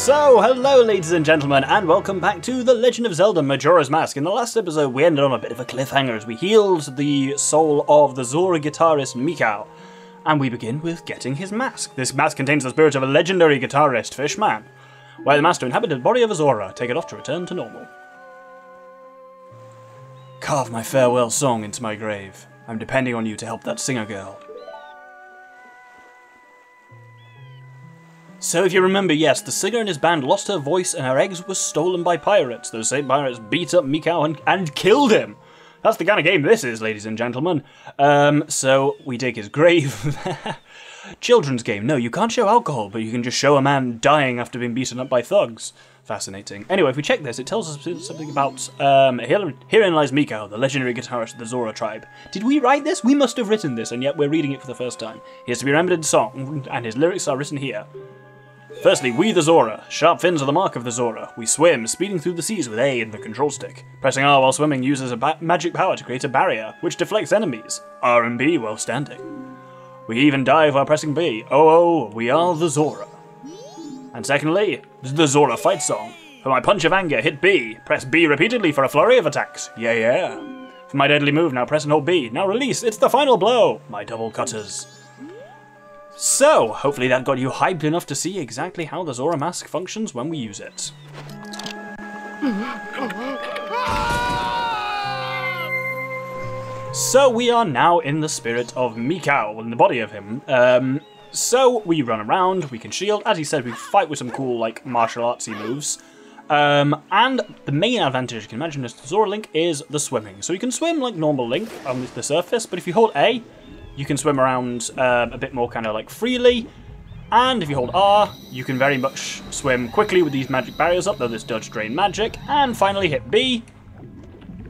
So, hello ladies and gentlemen, and welcome back to The Legend of Zelda Majora's Mask. In the last episode, we ended on a bit of a cliffhanger as we healed the soul of the Zora guitarist Mikau. And we begin with getting his mask. This mask contains the spirit of a legendary guitarist, Fishman. Where the master inhabited the body of a Zora, take it off to return to normal. Carve my farewell song into my grave. I'm depending on you to help that singer girl. So if you remember, yes, the singer and his band lost her voice and her eggs were stolen by pirates. Those same pirates beat up Mikau and killed him. That's the kind of game this is, ladies and gentlemen. So we dig his grave. Children's game. No, you can't show alcohol, but you can just show a man dying after being beaten up by thugs. Fascinating. Anyway, if we check this, it tells us something about, herein lies Mikau, the legendary guitarist of the Zora tribe. Did we write this? We must have written this, and yet we're reading it for the first time. He is to be remembered in song, and his lyrics are written here. Firstly, we the Zora. Sharp fins are the mark of the Zora. We swim, speeding through the seas with A in the control stick. Pressing R while swimming uses a magic power to create a barrier, which deflects enemies. R and B while standing. We even dive while pressing B. Oh, we are the Zora. And secondly, the Zora fight song. For my punch of anger, hit B. Press B repeatedly for a flurry of attacks. Yeah. For my deadly move, now press and hold B. Now release, it's the final blow. My double cutters. So, hopefully that got you hyped enough to see exactly how the Zora mask functions when we use it. So we are now in the spirit of Mikau, in the body of him. So we run around, we can shield, as he said, we fight with some cool like martial artsy moves. And the main advantage you can imagine is the Zora Link is the swimming. So you can swim like normal Link on the surface, but if you hold A, you can swim around a bit more kind of like freely. And if you hold R, you can very much swim quickly with these magic barriers up, though this does drain magic. And finally hit B,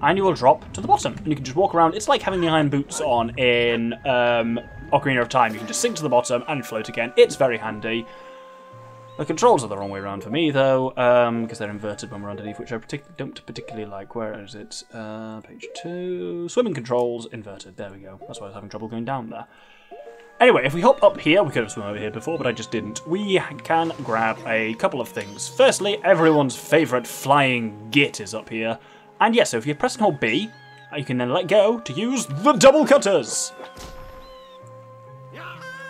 and you will drop to the bottom. And you can just walk around. It's like having the iron boots on in Ocarina of Time. You can just sink to the bottom and float again. It's very handy. The controls are the wrong way around for me, though, because they're inverted when we're underneath, which I don't particularly like. Where is it? Page 2. Swimming controls, inverted. There we go. That's why I was having trouble going down there. Anyway, if we hop up here, we could have swum over here before, but I just didn't. We can grab a couple of things. Firstly, everyone's favourite flying git is up here. And yes, so if you press and hold B, you can then let go to use the double cutters.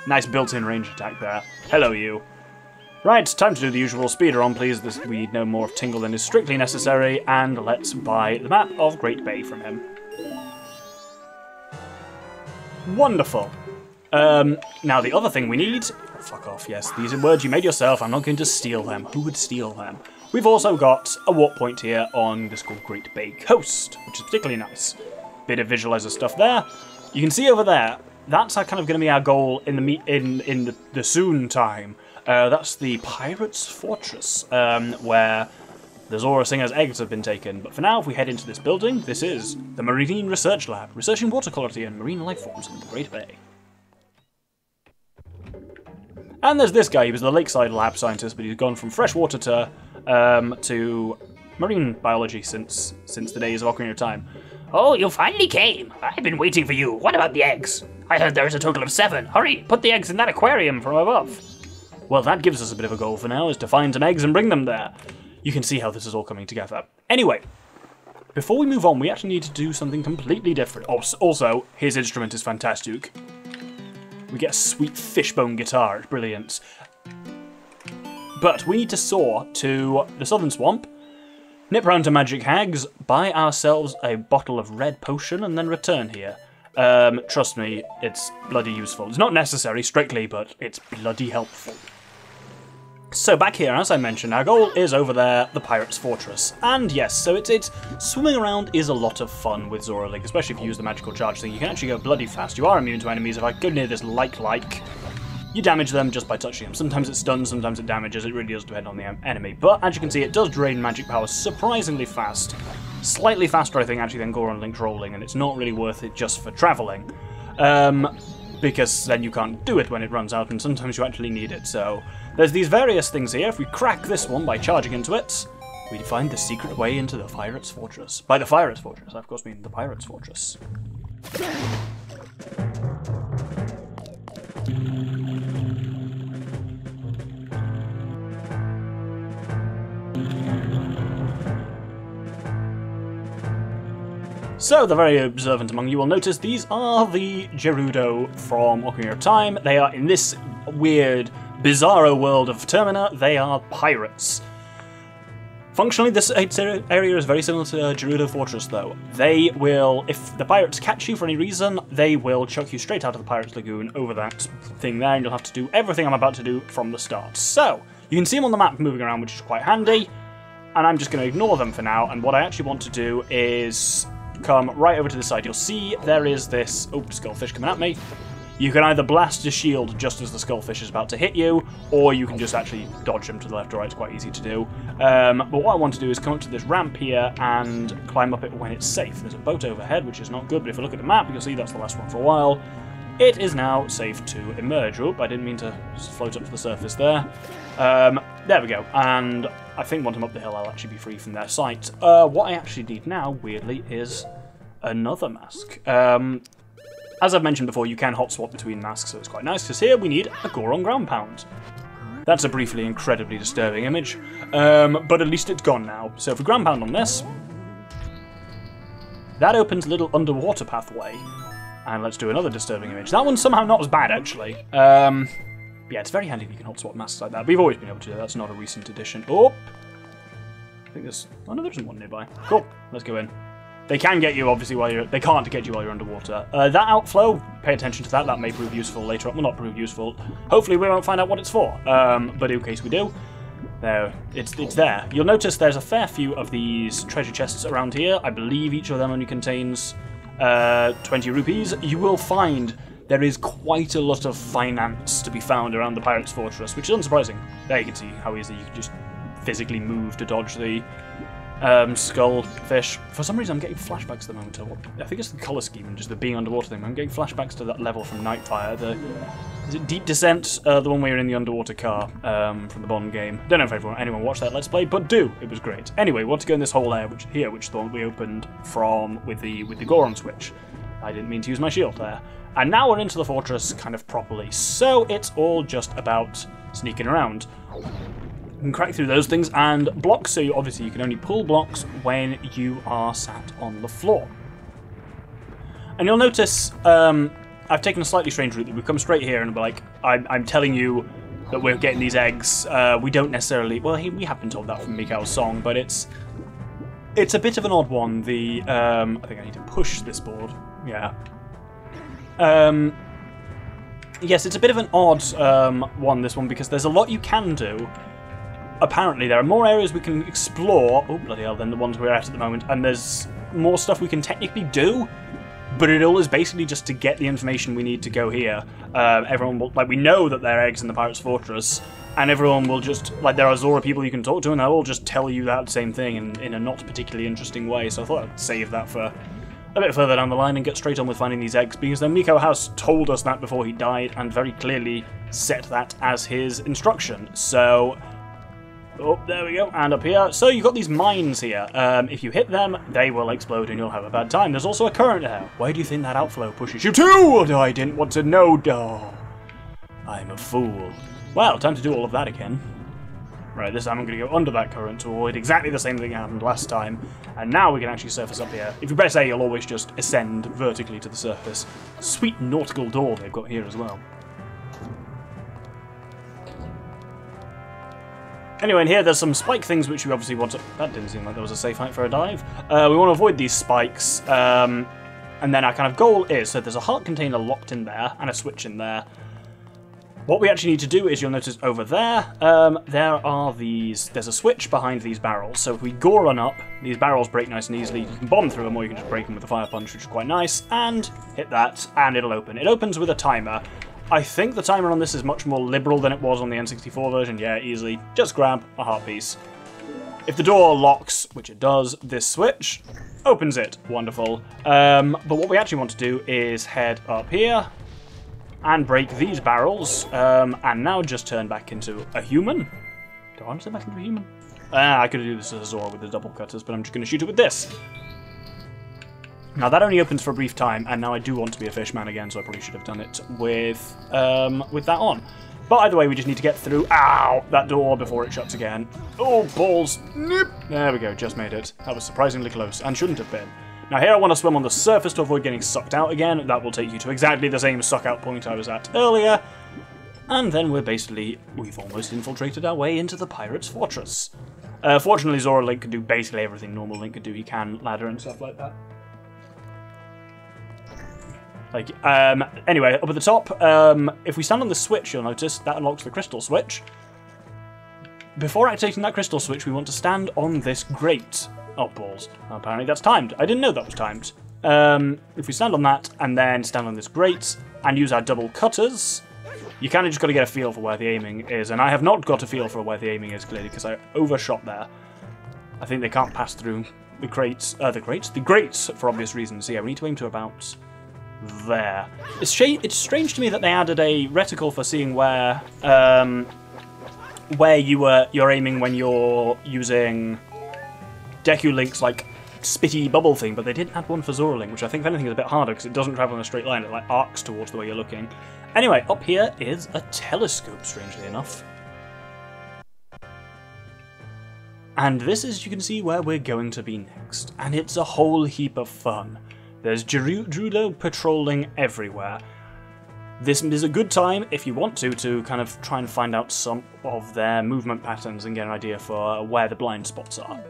Nice built-in range attack there. Hello, you. Right, time to do the usual speeder-on, please. We need no more of Tingle than is strictly necessary, and let's buy the map of Great Bay from him. Wonderful. Now the other thing we need... Oh, fuck off, yes. These are words you made yourself. I'm not going to steal them. Who would steal them? We've also got a warp point here on this called Great Bay Coast, which is particularly nice. Bit of visualizer stuff there. You can see over there, that's kind of going to be our goal in the soon time. That's the Pirates' Fortress, where the Zora Singer's eggs have been taken. But for now, if we head into this building, this is the Marine Research Lab, researching water quality and marine life forms in the Great Bay. And there's this guy. He was the Lakeside Lab scientist, but he's gone from freshwater to marine biology since the days of Ocarina of Time. Oh, you finally came. I've been waiting for you. What about the eggs? I heard there's a total of 7. Hurry, put the eggs in that aquarium from above. Well, that gives us a bit of a goal for now, is to find some eggs and bring them there. You can see how this is all coming together. Anyway, before we move on, we actually need to do something completely different. Also, his instrument is fantastic. We get a sweet fishbone guitar, it's brilliant. But we need to soar to the Southern Swamp, nip round to Magic Hag's, buy ourselves a bottle of red potion, and then return here. Trust me, it's bloody useful. It's not necessary, strictly, but it's bloody helpful. So back here, as I mentioned, our goal is over there, the Pirates' Fortress. And yes, so it's swimming around is a lot of fun with Zora Link, especially if you use the magical charge thing. You can actually go bloody fast. You are immune to enemies. If I go near this like, you damage them just by touching them. Sometimes it stuns, sometimes it damages. It really does depend on the enemy. But as you can see, it does drain magic power surprisingly fast. Slightly faster, I think, actually, than Goron Link rolling, and it's not really worth it just for travelling. Because then you can't do it when it runs out, and sometimes you actually need it. So there's these various things here. If we crack this one by charging into it, we find the secret way into the Pirates' Fortress. By the Pirates' Fortress, I of course mean the Pirates' Fortress. So, the very observant among you will notice these are the Gerudo from Ocarina of Time. They are in this weird, bizarro world of Termina, they are pirates. Functionally, this area is very similar to Gerudo Fortress, though. They will, if the pirates catch you for any reason, they will chuck you straight out of the Pirates Lagoon over that thing there, and you'll have to do everything I'm about to do from the start. So, you can see them on the map moving around, which is quite handy, and I'm just going to ignore them for now, and what I actually want to do is come right over to the side. You'll see there is this... Oh, skullfish coming at me. You can either blast a shield just as the skullfish is about to hit you, or you can just actually dodge them to the left or right. It's quite easy to do. But what I want to do is come up to this ramp here and climb up it when it's safe. There's a boat overhead, which is not good, but if you look at the map, you'll see that's the last one for a while. It is now safe to emerge. Oh, I didn't mean to float up to the surface there. There we go. And I think once I'm up the hill, I'll actually be free from their sight. What I actually need now, weirdly, is another mask. As I've mentioned before, you can hot swap between masks, so it's quite nice, because here we need a Goron Ground Pound. That's a briefly incredibly disturbing image, but at least it's gone now. So if we Ground Pound on this, that opens a little underwater pathway. And let's do another disturbing image. That one's somehow not as bad, actually. Yeah, it's very handy if you can hot swap masks like that. We've always been able to do that. That's not a recent addition. Oh! I think there's... Oh no, there isn't one nearby. Cool, let's go in. They can get you, obviously, while you're... They can't get you while you're underwater. That outflow, pay attention to that. That may prove useful later on. Well, not prove useful. Hopefully we won't find out what it's for. But in case we do, there, it's there. You'll notice there's a fair few of these treasure chests around here. I believe each of them only contains 20 rupees. You will find there is quite a lot of finance to be found around the Pirates Fortress, which is unsurprising. There you can see how easily you can just physically move to dodge the... skullfish. For some reason I'm getting flashbacks at the moment. I think it's the colour scheme and just the being underwater thing. I'm getting flashbacks to that level from Nightfire. Is it Deep Descent? The one where you're in the underwater car from the Bond game. Don't know if anyone watched that Let's Play, but do. It was great. Anyway, we want to go in this whole lair, which is the one we opened from with the Goron switch. I didn't mean to use my shield there. And now we're into the fortress kind of properly. So it's all just about sneaking around. You can crack through those things, and blocks, so obviously you can only pull blocks when you are sat on the floor. And you'll notice I've taken a slightly strange route that we've come straight here and like, I'm telling you that we're getting these eggs. We don't necessarily, well, we have been told that from Mikau's song, but it's a bit of an odd one. I think I need to push this board. Yeah. Yes, it's a bit of an odd one, this one, because there's a lot you can do. Apparently, there are more areas we can explore, oh bloody hell, than the ones we're at the moment, and there's more stuff we can technically do, but it all is basically just to get the information we need to go here. Everyone will, like, we know that there are eggs in the Pirates Fortress, and everyone will just, like, there are Zora people you can talk to, and they'll all just tell you that same thing in a not particularly interesting way, so I thought I'd save that for a bit further down the line and get straight on with finding these eggs, because then Mikau has told us that before he died, and very clearly set that as his instruction, so... Oh, there we go, and up here. So you've got these mines here. If you hit them, they will explode and you'll have a bad time. There's also a current there. Where do you think that outflow pushes you to? Oh, I didn't want to know. Oh, I'm a fool. Well, time to do all of that again. Right, this time I'm going to go under that current to avoid exactly the same thing that happened last time. And now we can actually surface up here. If you press A, you'll always just ascend vertically to the surface. Sweet nautical door they've got here as well. Anyway, in here there's some spike things which we obviously want to... That didn't seem like there was a safe height for a dive. We want to avoid these spikes. And then our kind of goal is... So there's a heart container locked in there and a switch in there. What we actually need to do is, you'll notice over there, there are these... There's a switch behind these barrels. So if we Goron up, these barrels break nice and easily. You can bomb through them or you can just break them with a fire punch, which is quite nice. And hit that and it'll open. It opens with a timer. I think the timer on this is much more liberal than it was on the N64 version. Yeah, easily. Just grab a heart piece. If the door locks, which it does, this switch opens it. Wonderful. But what we actually want to do is head up here and break these barrels, and now just turn back into a human. Do I want to turn back into a human? I could do this as a Zora with the double cutters, but I'm just going to shoot it with this. Now that only opens for a brief time, and now I do want to be a fishman again, so I probably should have done it with that on. But either way, we just need to get through, ow, that door before it shuts again. Oh, balls. Nope. There we go, just made it. That was surprisingly close, and shouldn't have been. Now here I want to swim on the surface to avoid getting sucked out again. That will take you to exactly the same suck out point I was at earlier. And then we've almost infiltrated our way into the Pirates' Fortress. Fortunately, Zora Link can do basically everything normal Link can do. He can ladder and stuff like that. Anyway, up at the top, if we stand on the switch, you'll notice that unlocks the crystal switch. Before activating that crystal switch, we want to stand on this grate. Oh, balls. Apparently that's timed. I didn't know that was timed. If we stand on that, and then stand on this grate, and use our double cutters, you kind of just got to get a feel for where the aiming is, and I have not got a feel for where the aiming is, clearly, because I overshot there. I think they can't pass through the grates, for obvious reasons. So yeah, we need to aim to about there. It's strange to me that they added a reticle for seeing where you're aiming when you're using Deku Link's like spitty bubble thing, but they didn't add one for Zora Link, which I think if anything is a bit harder because it doesn't travel in a straight line, it like arcs towards the way you're looking. Anyway, up here is a telescope, strangely enough. And this is, you can see, where we're going to be next, and it's a whole heap of fun. There's Gerudo patrolling everywhere. This is a good time, if you want to kind of try and find out some of their movement patterns and get an idea for where the blind spots are.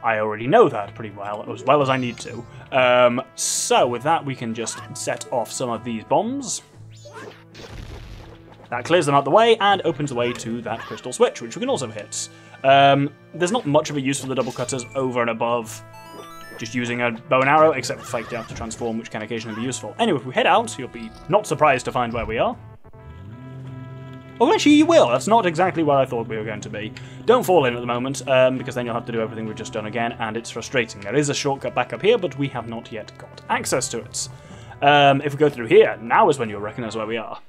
I already know that pretty well as I need to. So with that, we can just set off some of these bombs. That clears them out the way and opens the way to that crystal switch, which we can also hit. There's not much of a use for the double cutters over and above just using a bow and arrow, except for the fact you have to transform, which can occasionally be useful. Anyway, if we head out, you'll be not surprised to find where we are. Oh, actually, you will. That's not exactly where I thought we were going to be. Don't fall in at the moment, because then you'll have to do everything we've just done again, and it's frustrating. There is a shortcut back up here, but we have not yet got access to it. If we go through here, now is when you'll recognise where we are.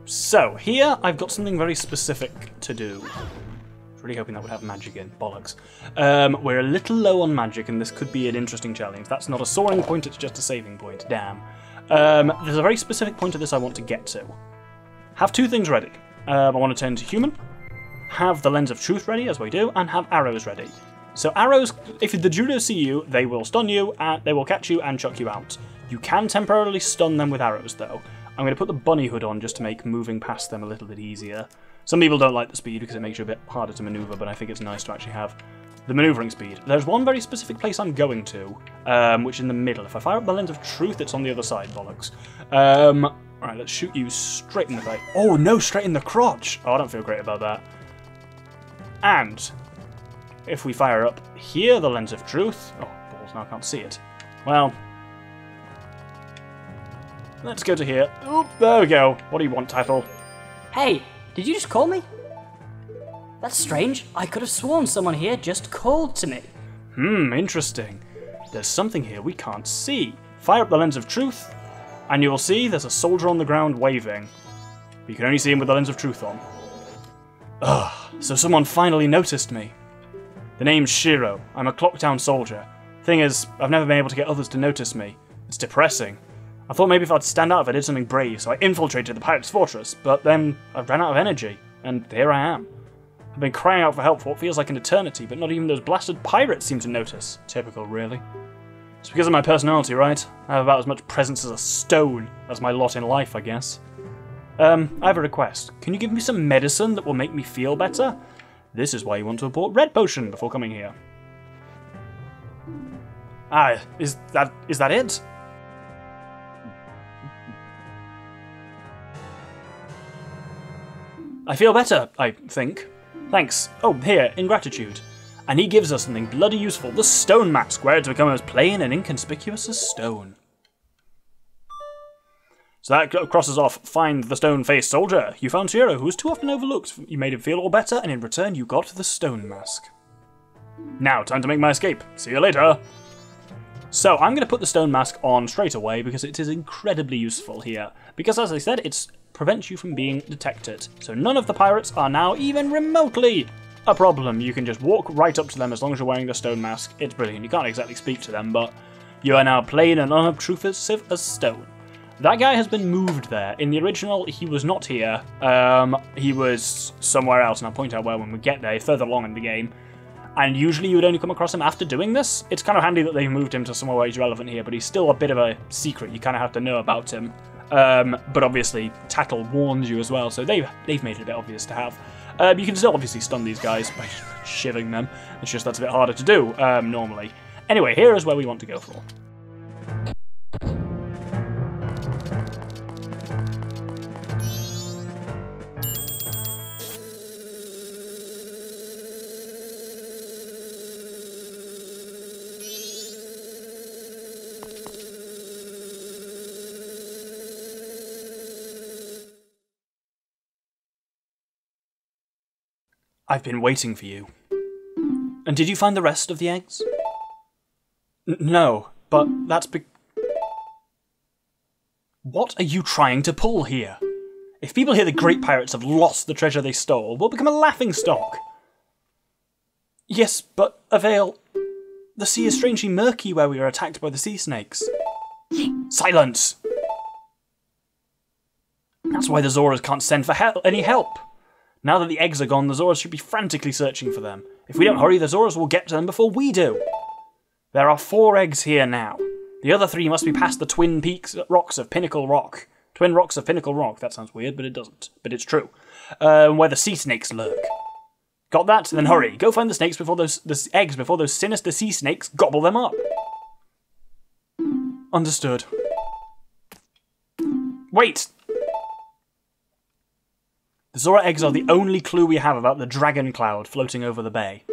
So, here I've got something very specific to do. I was really hoping that would have magic in. Bollocks. We're a little low on magic, and this could be an interesting challenge. That's not a soaring point, it's just a saving point. Damn. There's a very specific point of this I want to get to. Have two things ready. I want to turn to human, have the lens of truth ready, as we do, and have arrows ready. So arrows, if the Gerudo see you, they will stun you, they will catch you and chuck you out. You can temporarily stun them with arrows, though. I'm going to put the bunny hood on just to make moving past them a little bit easier. Some people don't like the speed because it makes you a bit harder to maneuver, but I think it's nice to actually have the maneuvering speed. There's one very specific place I'm going to, which is in the middle. If I fire up the lens of truth, it's on the other side, bollocks. Alright, let's shoot you straight in the face. Oh no, straight in the crotch! Oh, I don't feel great about that. And if we fire up here, the lens of truth... Oh, balls, now I can't see it. Well... let's go to here. Oop, there we go. What do you want, Tattle? Hey, did you just call me? That's strange. I could have sworn someone here just called to me. Interesting. There's something here we can't see. Fire up the lens of truth, and you will see there's a soldier on the ground waving. But you can only see him with the lens of truth on. Ugh, so someone finally noticed me. The name's Shiro. I'm a Clocktown soldier. Thing is, I've never been able to get others to notice me. It's depressing. I thought maybe if I'd stand out if I did something brave, so I infiltrated the Pirates' Fortress, but then I ran out of energy, and here I am. I've been crying out for help for what feels like an eternity, but not even those blasted pirates seem to notice. Typical, really. It's because of my personality, right? I have about as much presence as a stone. That's my lot in life, I guess. I have a request. Can you give me some medicine that will make me feel better? This is why you want to import Red Potion before coming here. Ah, is that it? I feel better, I think. Thanks. Oh, here, in gratitude. And he gives us something bloody useful, the stone mask, where it's become as plain and inconspicuous as stone. So that crosses off, find the stone-faced soldier. You found Shiro, who was too often overlooked. You made him feel all better, and in return you got the stone mask. Now, time to make my escape. See you later. So, I'm going to put the stone mask on straight away, because it is incredibly useful here. Because, as I said, it prevents you from being detected. So none of the pirates are now even remotely a problem. You can just walk right up to them as long as you're wearing the stone mask. It's brilliant. You can't exactly speak to them, but you are now plain and unobtrusive as stone. That guy has been moved there. In the original, he was not here. He was somewhere else, and I'll point out where when we get there, further along in the game. And usually you would only come across him after doing this. It's kind of handy that they moved him to somewhere where he's relevant here, but he's still a bit of a secret. You kind of have to know about him. But obviously, Tattle warns you as well, so they've made it a bit obvious to have. You can still obviously stun these guys by shivving them. It's just that's a bit harder to do, normally. Anyway, here is where we want to go for. I've been waiting for you. And did you find the rest of the eggs? No, but that's What are you trying to pull here? If people hear the great pirates have lost the treasure they stole, we'll become a laughingstock. Yes, but Avail, the sea is strangely murky where we were attacked by the sea snakes. Silence! That's why the Zoras can't send for any help. Now that the eggs are gone, the Zoras should be frantically searching for them. If we don't hurry, the Zoras will get to them before we do. There are 4 eggs here now. The other 3 must be past the Twin Rocks of Pinnacle Rock. Twin Rocks of Pinnacle Rock. That sounds weird, but it doesn't. But it's true. Where the sea snakes lurk. Got that? Then hurry. Go find the snakes before the eggs before those sinister sea snakes gobble them up. Understood. Wait! The Zora eggs are the only clue we have about the dragon cloud floating over the bay.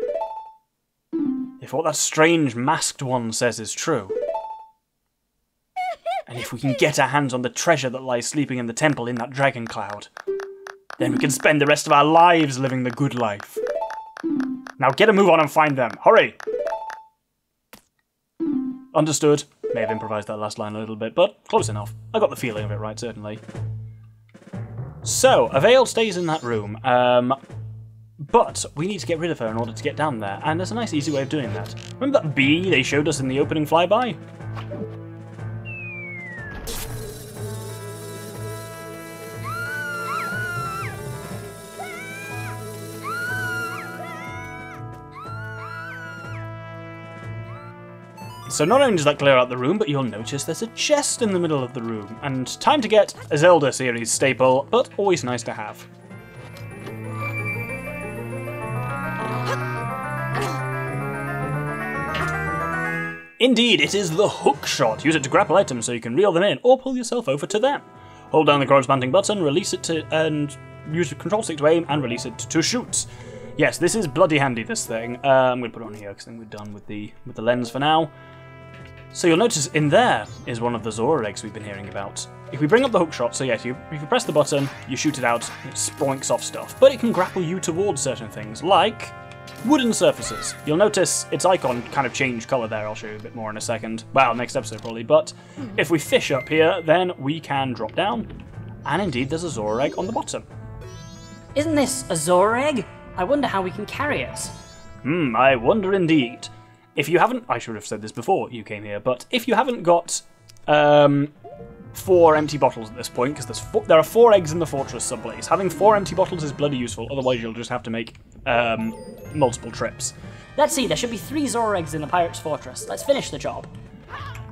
If what that strange masked one says is true, and if we can get our hands on the treasure that lies sleeping in the temple in that dragon cloud, then we can spend the rest of our lives living the good life. Now get a move on and find them. Hurry! Understood. May have improvised that last line a little bit, but close enough. I got the feeling of it right, certainly. So, Avail stays in that room, but we need to get rid of her in order to get down there, and there's a nice easy way of doing that. Remember that bee they showed us in the opening flyby? So not only does that clear out the room, but you'll notice there's a chest in the middle of the room, and time to get a Zelda series staple, but always nice to have. Indeed, it is the hook shot. Use it to grapple items so you can reel them in, or pull yourself over to them. Hold down the corresponding button, release it and use the control stick to aim, and release it to shoot. Yes, this is bloody handy, this thing. I'm going to put it on here because I think we're done with the lens for now. So you'll notice in there is one of the Zora eggs we've been hearing about. If we bring up the hookshot, so yes, if you press the button, you shoot it out, it spoinks off stuff. But it can grapple you towards certain things, like wooden surfaces. You'll notice its icon kind of changed colour there, I'll show you a bit more in a second. Well, next episode probably, but if we fish up here, then we can drop down. And indeed, there's a Zora egg on the bottom. Isn't this a Zora egg? I wonder how we can carry it. I wonder indeed. If you haven't, I should have said this before you came here, but if you haven't got 4 empty bottles at this point, because there are 4 eggs in the fortress subplace, having 4 empty bottles is bloody useful, otherwise you'll just have to make multiple trips. Let's see, there should be 3 Zora eggs in the Pirate's Fortress. Let's finish the job.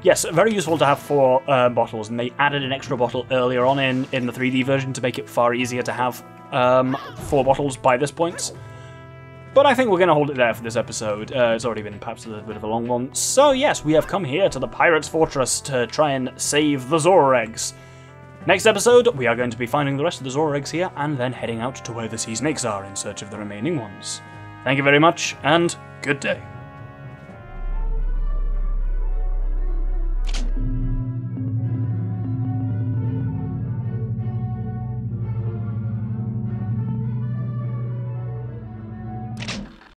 Yes, very useful to have 4 bottles, and they added an extra bottle earlier on in the 3D version to make it far easier to have 4 bottles by this point. But I think we're going to hold it there for this episode. It's already been perhaps a little bit of a long one. So yes, we have come here to the Pirate's Fortress to try and save the Zora eggs. Next episode, we are going to be finding the rest of the Zora eggs here, and then heading out to where the sea snakes are in search of the remaining ones. Thank you very much, and good day.